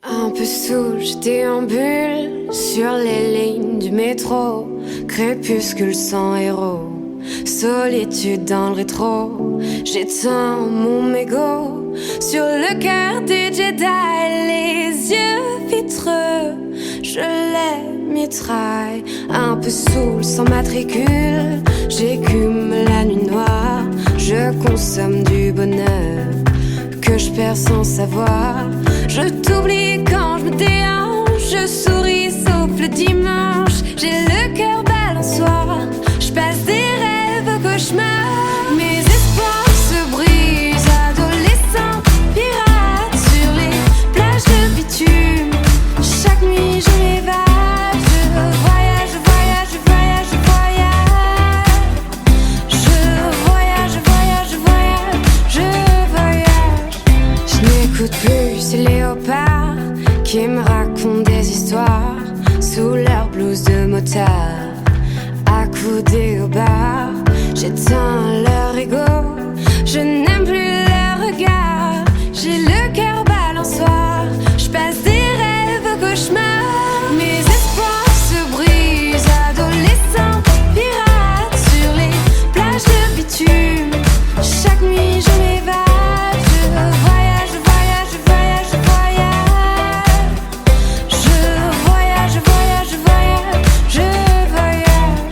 Un peu saoul, je déambule sur les lignes du métro. Crépuscule sans héros, solitude dans le rétro. J'éteins mon mégot sur le cœur des Jedi. Les yeux vitreux, je les mitraille. Un peu saoul sans matricule, j'écume la nuit noire. Je consomme du bonheur que je perds sans savoir. Je t'oublie quand je me déhanche, je souris sauf le dimanche. J'ai le cœur balançoire, je passe des rêves au cauchemar. Mes espoirs se brisent, adolescent, pirate sur les plages de bitume. Chaque nuit je m'évade, je voyage, voyage, voyage, voyage. Je voyage, voyage, voyage, je voyage. Je n'écoute plus ces léopards qui me racontent des histoires sous leur blouse de motard, accoudés au bar. J'éteins leur ego, je n'aime plus leur regard. J'ai le cœur balançoire, je passe des rêves au cauchemar. Mes espoirs se brisent, adolescent, pirate sur les plages de bitume. Chaque nuit je m'évade, je voyage, voyage, voyage, voyage. Je voyage, voyage, voyage, je voyage.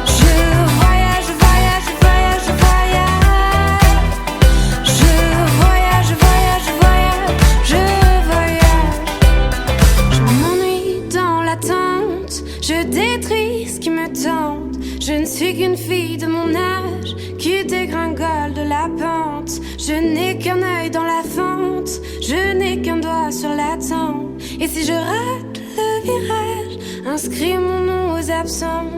Je voyage, voyage, voyage, voyage. Je voyage, voyage, voyage, je voyage. Je m'ennuie dans l'attente, je détruis ce qui me tente. Je ne suis qu'une fille de mon âge qui dégringole de la pente. Je n'ai qu'un œil dans la fente, je n'ai qu'un doigt sur la tempe. Et si je rate le virage, inscris mon nom aux absents.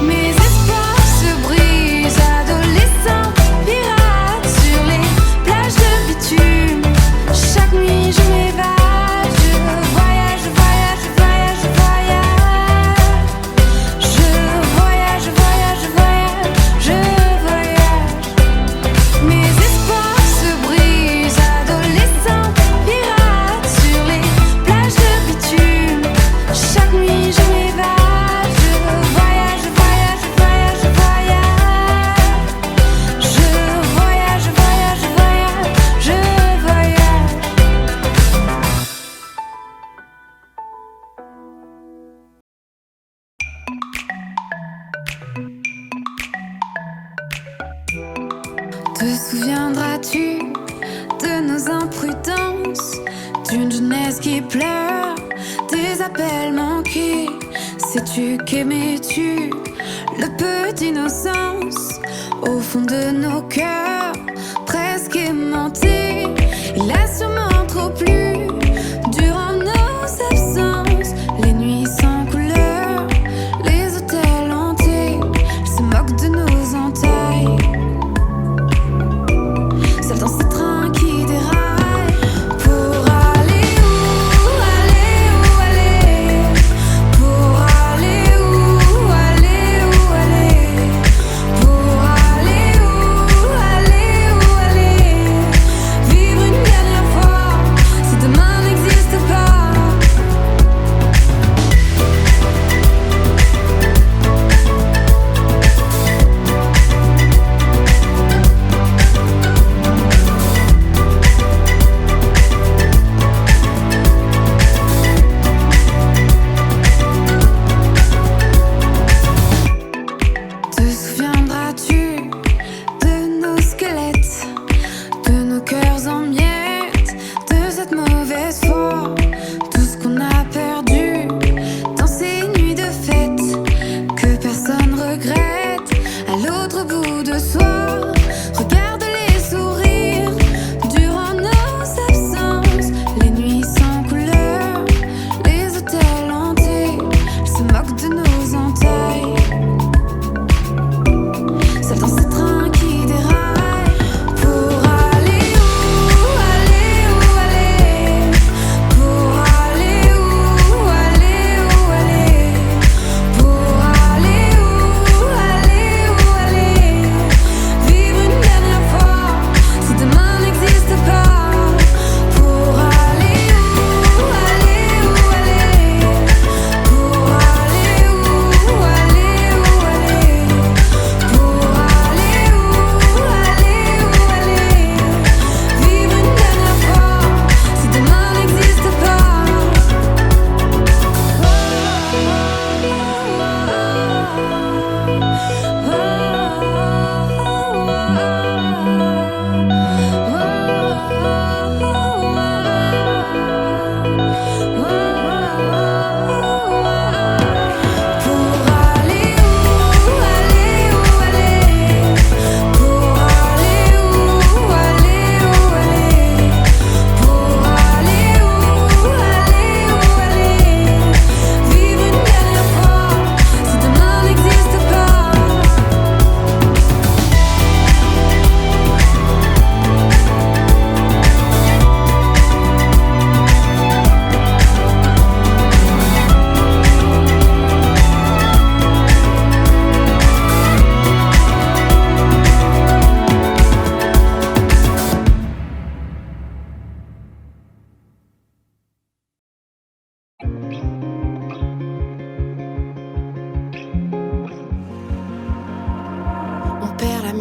Mes espoirs se brisent, adolescent, pirate sur les plages de bitume. Chaque nuit je m'évade, je voyage, voyage, voyage, voyage. Je voyage, voyage, voyage, je voyage. Mes espoirs se brisent, adolescent, pirate sur les plages de bitume. Chaque nuit je m'évade, je voyage, voyage, voyage, voyage. Je voyage, voyage, voyage, je voyage. Te souviendras-tu de nos imprudences, d'une jeunesse qui pleure, des appels manqués? Sais-tu qu'aimais-tu le peu d'innocence au fond de nos cœurs, presque aimantés? Il a sûrement trop plu durant nos absences, les nuits sans couleur, les hôtels hantés. Ils se moquent de nos entailles, seul dans ce train qui déraille. Pour aller où, aller où, aller? Pour aller où, aller où, aller? Pour aller où, aller où, aller? Vivre une dernière fois, si demain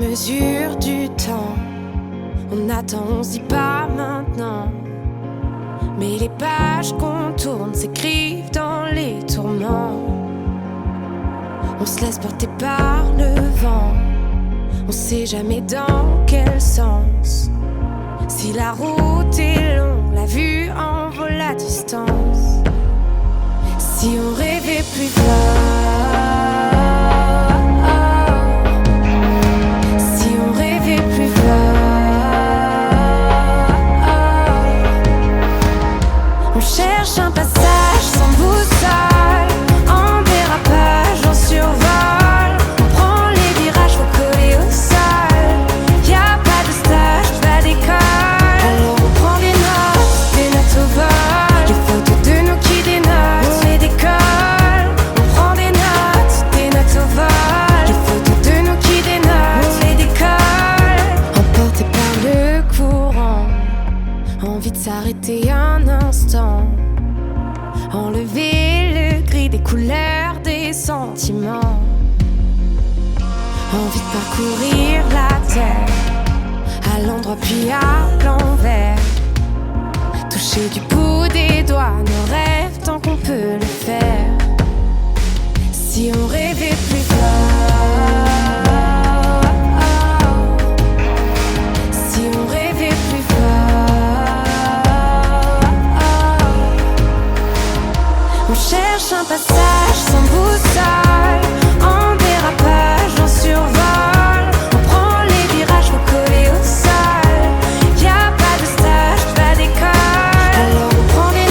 mesure du temps. On attend, on se dit pas maintenant. Mais les pages qu'on tourne s'écrivent dans les tourments. On se laisse porter par le vent. On sait jamais dans quel sens. Si la route est longue, la vue en vaut la distance. Si on rêvait plus fort, si on rêvait plus fort, on cherche un passage sans boussole, en dérapage, en survol. On prend les virages, faut coller au sol. Y'a pas de stage, pas d'école. Alors on prend des notes au vol. Les photos de nous qui dénotent, on les décolle. On prend des notes au vol. Les photos de nous qui dénotent, on les décolle. Emporté par le courant, envie de s'arrêter un instant. Enlever le gris des couleurs, des sentiments. Envie de parcourir la terre, à l'endroit puis à l'envers. Toucher du bout des doigts nos rêves tant qu'on peut le faire. Si on rêvait plus fort, si on rêvait plus fort. On cherche un passage sans boussole, en dérapage, en survol. On prend les virages, faut coller au sol. Y'a pas de stage, pas d'école. Alors on prend des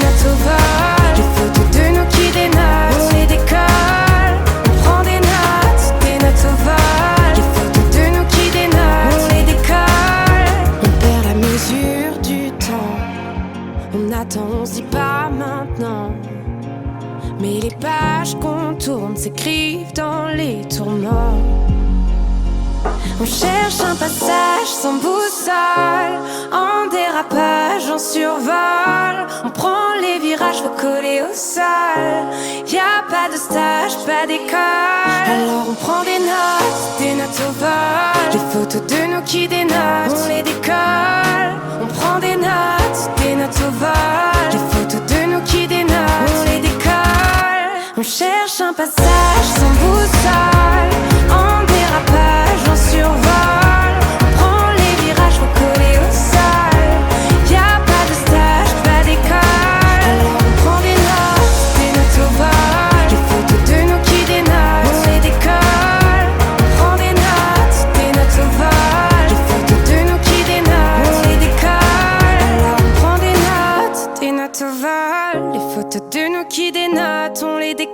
notes au vol. Les photos de nous qui dénotent, on les décolle. On prend des notes au vol. Les photos de nous qui dénotent, on les décolle. On perd la mesure du temps. On attend, on se dit pas maintenant. Mais les pages qu'on tourne s'écrivent dans les tourments. On cherche un passage sans boussole, en dérapage, en survol. On prend les virages, faut coller au sol. Y'a pas de stage, pas d'école. Alors on prend des notes au vol. Les photos de nous qui dénotent, on les décolle. On prend des notes au vol. Les photos de nous qui dénotent, on les décolle. On cherche un passage sans boussole, en dérapage, en survol. On prend les virages, faut coller au sol. Y'a pas de stage, pas d'école. Alors on prend des notes au vol. Les photos de nous qui dénotent, on les décolle. On prend des notes au vol. Les photos de nous qui dénotent, on les décolle. Alors on prend des notes au vol. Les photos de nous qui dénotent, on les décolle.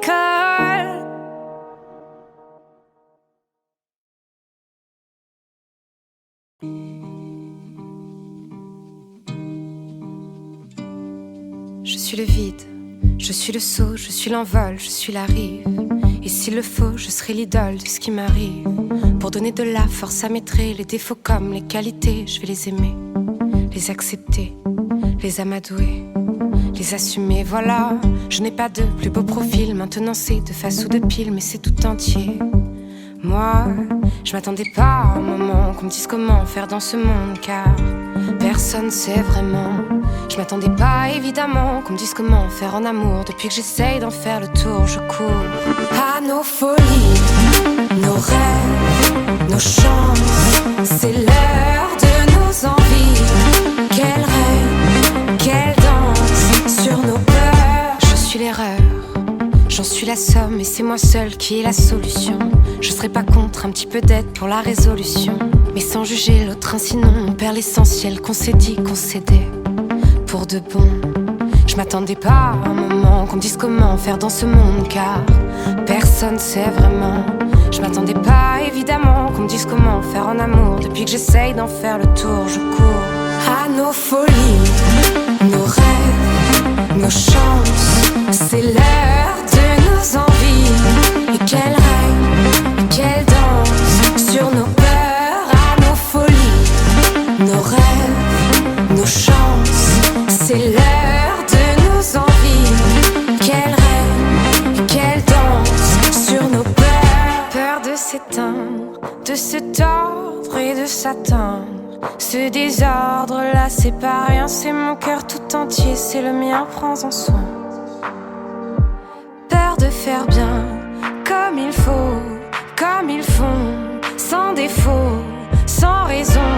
Je suis le vide, je suis le saut, je suis l'envol, je suis la rive. Et s'il le faut, je serai l'idole de ce qui m'arrive. Pour donner de la force à mes traits, les défauts comme les qualités, je vais les aimer, les accepter, les amadouer, les assumer, voilà. Je n'ai pas de plus beau profil, maintenant c'est de face ou de pile, mais c'est tout entier. Moi, je m'attendais pas à un moment qu'on me dise comment faire dans ce monde, car personne sait vraiment. Je m'attendais pas évidemment qu'on me dise comment faire en amour. Depuis que j'essaye d'en faire le tour, je cours à nos folies, nos rêves, nos chances. C'est l'heure de nos envies. Quel rêve, quelle danse sur nos peurs. Je suis l'erreur, j'en suis la somme, et c'est moi seule qui ai la solution. Je serais pas contre un petit peu d'aide pour la résolution, mais sans juger l'autre, sinon on perd l'essentiel qu'on s'est dit qu'on cédait pour de bon. Je m'attendais pas à un moment qu'on me dise comment faire dans ce monde, car personne sait vraiment. Je m'attendais pas évidemment qu'on me dise comment faire en amour. Depuis que j'essaye d'en faire le tour, je cours à nos folies, nos rêves, nos chances. C'est l'heure de nos envies. Et quel rêve, quelle danse sur nos peurs. À nos folies, nos rêves, nos chances. C'est l'heure de nos envies. Quel rêve, quelle danse sur nos peurs. Peur de s'éteindre, de se s'attendre. Ce désordre-là, c'est pas rien, c'est mon cœur tout entier, c'est le mien, prends-en soin. Peur de faire bien, comme il faut, comme ils font, sans défaut, sans raison,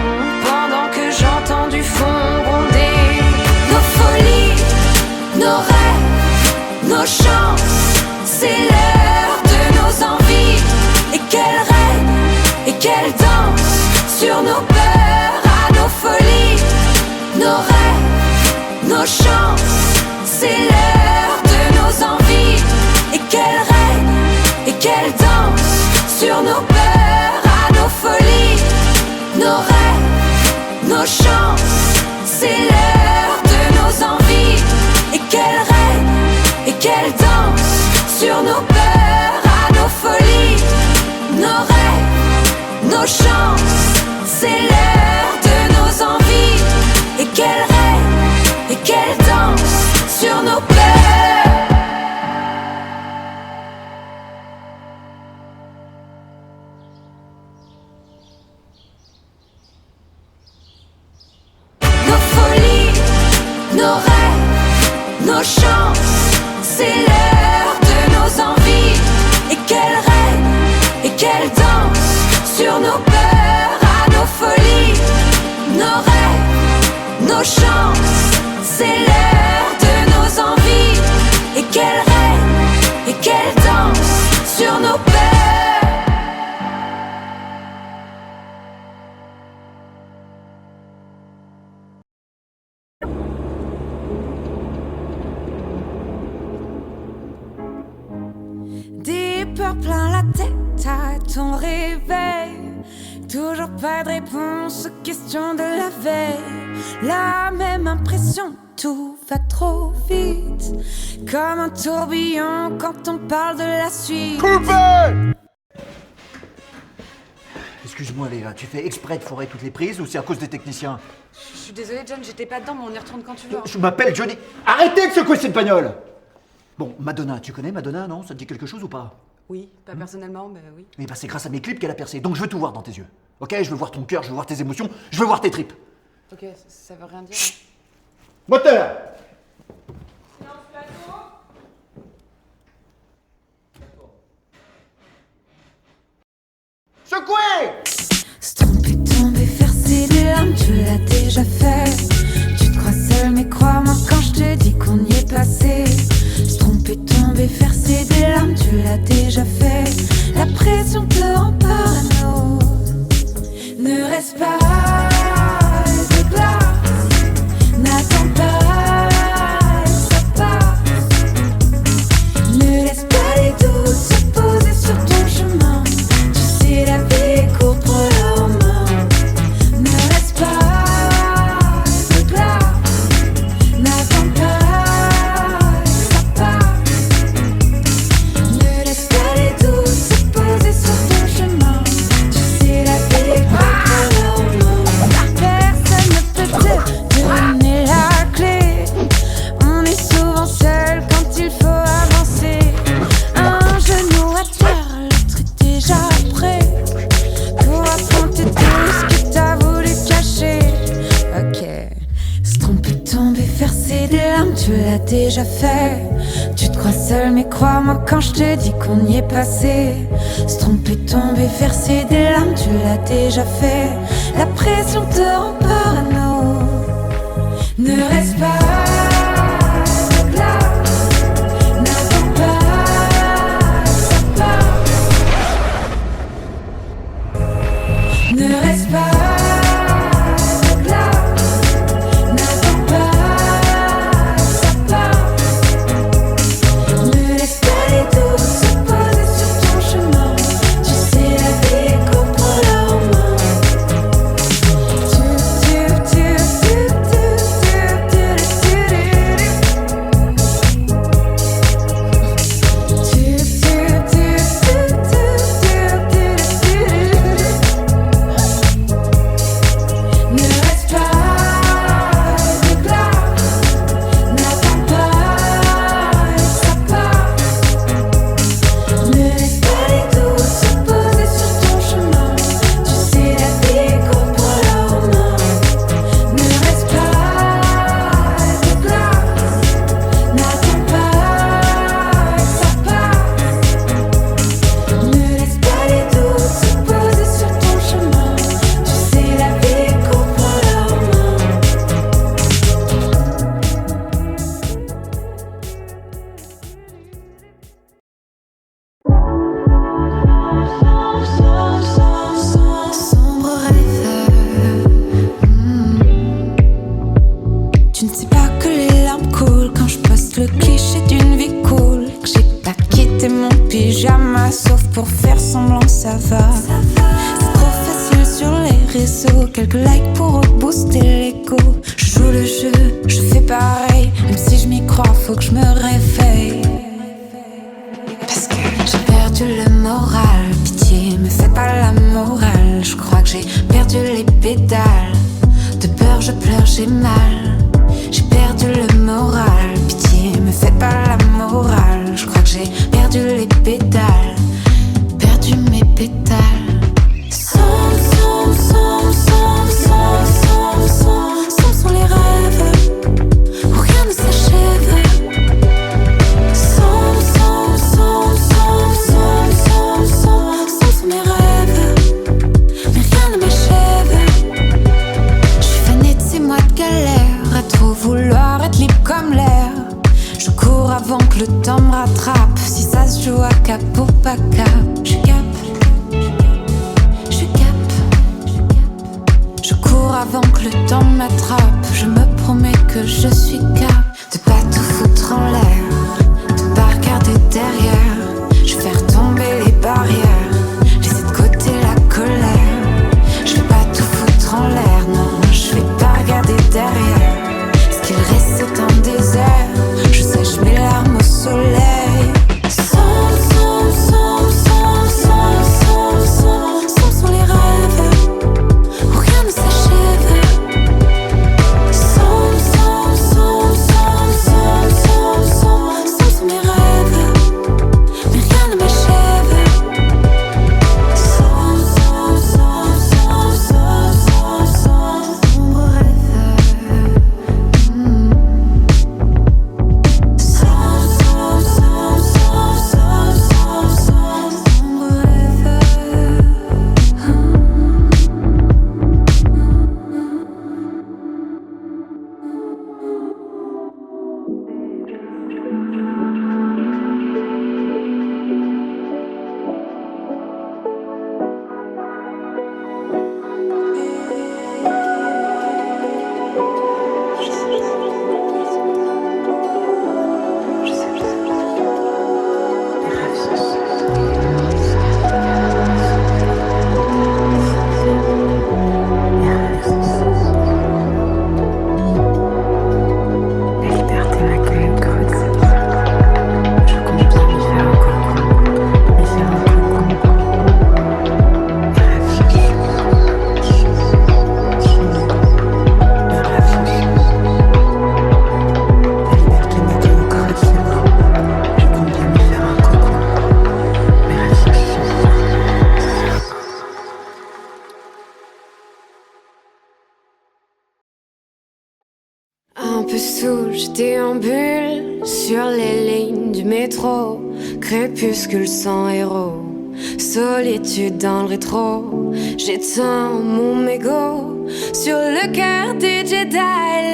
pendant que j'entends du fond gronder. Nos folies, nos rêves, nos chances, c'est l'heure de nos envies. Et qu'elles règnent, et qu'elles dansent sur nos peurs, à nos folies, nos rêves, nos chances, c'est l'heure de nos envies. Et qu'elles règnent, et qu'elles dansent sur nos peurs, à nos folies, nos rêves, nos chances, c'est l'heure de nos envies. Et qu'elles règnent, et qu'elles dansent sur nos peurs, à nos folies, nos rêves, nos chances, c'est l'heure de nos envies. Et qu'elles règnent, et qu'elles dansent sur nos peurs. Nos rêves, nos chances, c'est l'heure de nos envies. Et qu'elles règnent, et qu'elles dansent sur nos peurs, à nos folies, nos rêves, nos chances, c'est l'heure de nos envies. Et qu'elles règnent, et qu'elles dansent sur nos peurs. Peur plein la tête à ton réveil. Toujours pas de réponse aux questions de la veille. La même impression, tout va trop vite. Comme un tourbillon quand on parle de la suite. Coupé! Excuse-moi Léa, tu fais exprès de foirer toutes les prises ou c'est à cause des techniciens? Je suis désolée John, j'étais pas dedans mais on y retourne quand tu veux. Je m'appelle Johnny. Arrêtez de secouer cette bagnole! Bon, Madonna, tu connais Madonna, non? Ça te dit quelque chose ou pas? Oui, pas personnellement, mais oui. Eh ben c'est grâce à mes clips qu'elle a percé, donc je veux tout voir dans tes yeux. Ok, je veux voir ton cœur, je veux voir tes émotions, je veux voir tes tripes. Ok, ça veut rien dire. Chut. Moteur! Secouez! Se tromper, tomber, verser des larmes, tu l'as déjà fait. Tu te crois seul, mais crois-moi quand je te dis qu'on y est passé. Se tromper, tomber, verser des larmes, tu l'as déjà fait. La pression te rend parano. Ne reste pas de glace, n'attends pas, ça passe. Ne laisse pas les doutes se poser sur ton chemin. Tu sais la vie est courte, prends-la en main. Ne reste pas de glace, n'attends pas, ça passe. Ne laisse pas les doutes se poser sur ton chemin. Tu sais la vie est courte, prends-la en main. Personne ne peut te donner la clé. On est souvent seul quand il faut avancer. Un genou à terre, l'autre est déjà prêt pour affronter tout ce que t'as voulu cacher. Ok, se tromper, tomber, verser des larmes, tu l'as déjà fait. Tu te crois seul, mais crois-moi quand je te dis qu'on y est passé. Se tromper, tomber, verser des larmes, tu l'as déjà fait. La pression te rend parano. Ne reste pas de glace, n'attends pas, ça passe. Ne reste pas de glace, n'attends pas, ça passe. Ne laisse pas les doutes se poser sur ton chemin. Tu sais la vie est courte, prends-la en main. Tu, tu, tu, tu, tu, tu, tu, tu, tu, tu. pour faire semblant ça va. C'est trop facile sur les réseaux, quelques likes pour rebooster l'ego. Je joue le jeu, je fais pareil, même si je m'y crois, faut que je me réveille. Parce que j'ai perdu le moral, pitié, me fais pas la morale. Je crois que j'ai perdu les pédales, de peur je pleure, j'ai mal. J'ai perdu le moral, pitié, me fais pas la morale. Je crois que j'ai perdu les pédales, perdu mes pétales. Somme sont les rêves où rien ne s'achève. Somme sont mes rêves, mais rien ne m'achève. Je suis fanée de ces mois de galère, à trop vouloir être libre comme l'air. Je cours avant que le temps me rattrape, si ça se joue à cap ou pas cap. Je cours avant que le temps m'attrape. Je me promets que je suis cap de pas tout foutre en l'air, de pas regarder derrière. Je vais faire tomber les barrières, laisser de côté la colère. Je vais pas tout foutre en l'air, non, je vais pas regarder derrière. Ce qu'il reste c'est un désert, je sèche mes larmes au soleil. Sont les rêves où rien ne s'achève. Sont mes rêves, mais rien ne m'achève. Sombre rêve. Un peu saoul, je déambule sur les lignes du métro. Crépuscule sans héros, solitude dans le rétro. J'éteins mon mégot sur le cœur des Jedi,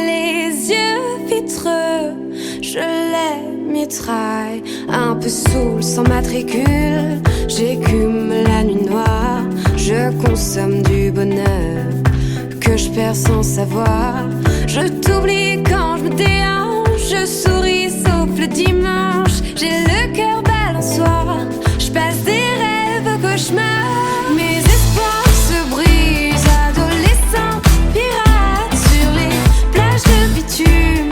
les yeux vitreux. Je les mitraille. Un peu saoul sans matricule, j'écume la nuit noire. Je consomme du bonheur que je perds sans savoir. Je t'oublie quand je me déhanche, je souris sauf le dimanche. J'ai le cœur balançoire, je passe des rêves au cauchemar. Mes espoirs se brisent, adolescents, pirates sur les plages de bitume.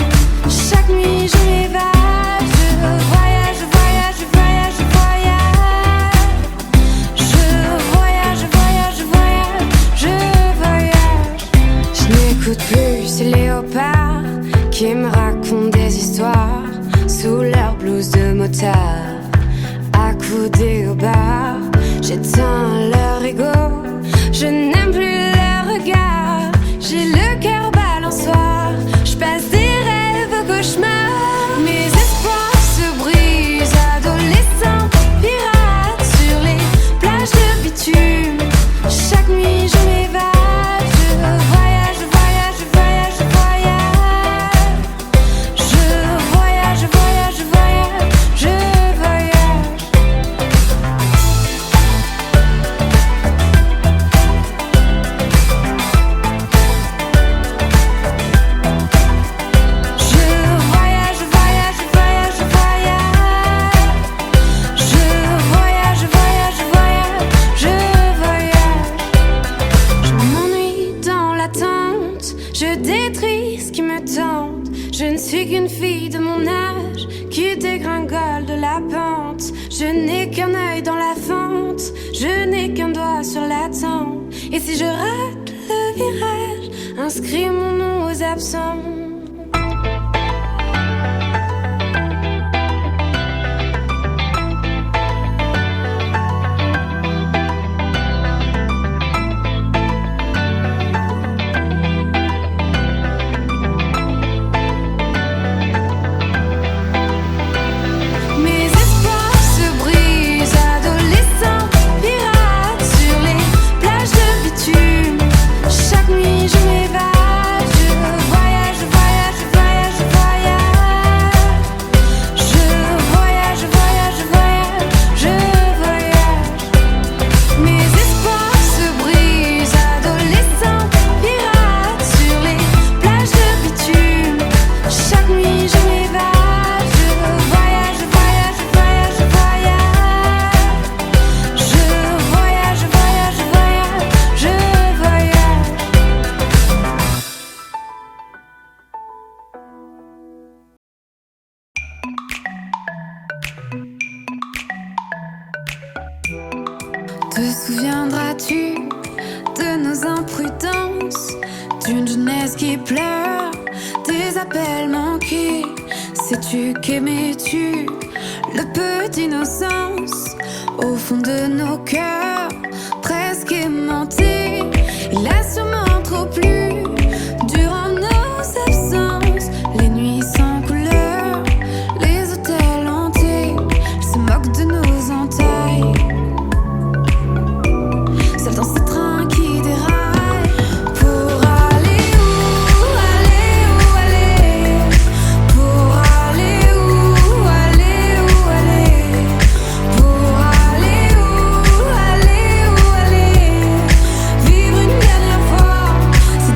Chaque nuit je m'évade, je voyage, je voyage, je voyage, je voyage. Je voyage, je voyage, je voyage, je voyage. Je n'écoute plus ces léopards qui me racontent des histoires sous leur blouse de motard, accoudés au bar. J'éteins leur ego, je n'aime plus leur regard. J'ai le cœur balançoire, je passe des rêves au cauchemar. Mes espoirs se brisent, adolescents, pirates sur les plages de bitume. Chaque nuit je m'évade, je voyage, je voyage, je voyage, je voyage. Je voyage, je voyage, je voyage, je voyage. tu dégringoles de la pente, je n'ai qu'un œil dans la fente, je n'ai qu'un doigt sur la tempe. Et si je rate le virage, inscris mon nom aux absents. Chaque nuit je m'évade, je voyage, voyage, Te souviendras-tu de nos imprudences, d'une jeunesse qui pleure, des appels manqués? Sais-tu qu'aimais-tu le peu d'innocence au fond de nos cœurs, presque aimantés? Il a sûrement trop plu durant nos absences, les nuits sans couleur, les hôtels hantés. Il se moque de nos entailles, seul dans ce train qui déraille. Pour aller où, aller où, aller? Pour aller où, aller où, aller? Pour aller où, aller où, aller? Vivre une dernière fois, c'est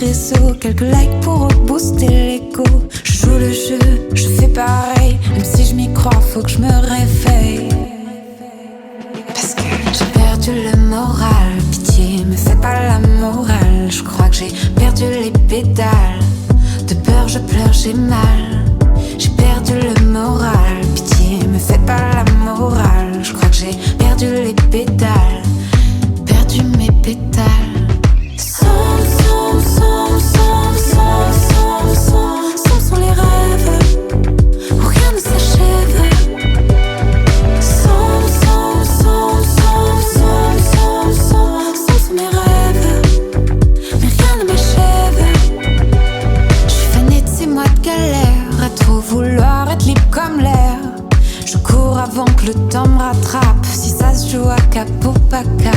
réseaux, quelques likes pour rebooster l'écho. Je joue le jeu, je fais pareil, même si je m'y crois, faut que je me réveille. Parce que j'ai perdu le moral, pitié, me fais pas la morale. Je crois que j'ai perdu les pédales, de peur je pleure, j'ai mal. J'ai perdu le moral, pitié, me fais pas la morale. Je crois que j'ai perdu les pédales, perdu mes pétales. Somme sont les rêves où rien ne s'achève. Somme sont mes rêves, mais rien ne m'achève. Je suis fanée de ces mois de galère, à trop vouloir être libre comme l'air. Je cours avant que le temps me rattrape, si ça se joue à cap ou pas cap.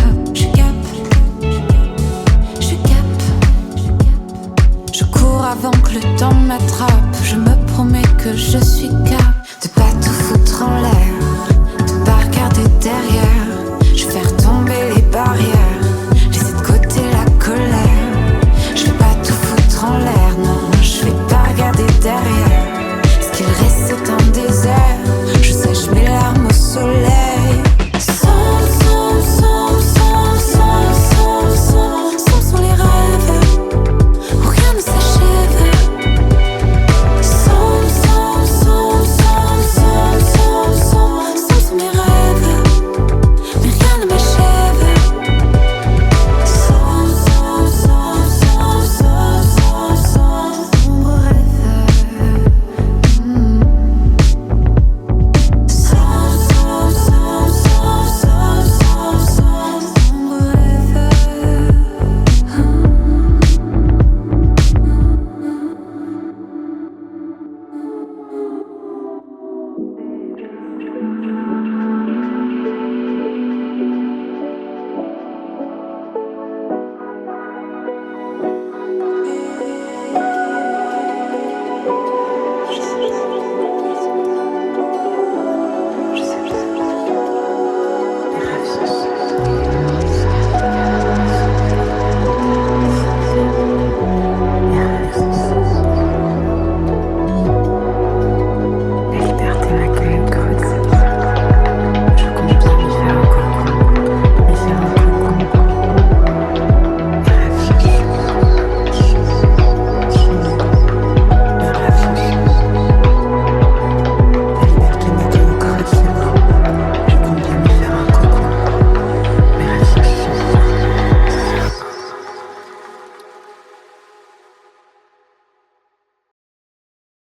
Je cours avant que le temps m'attrape, je me promets que je suis cap.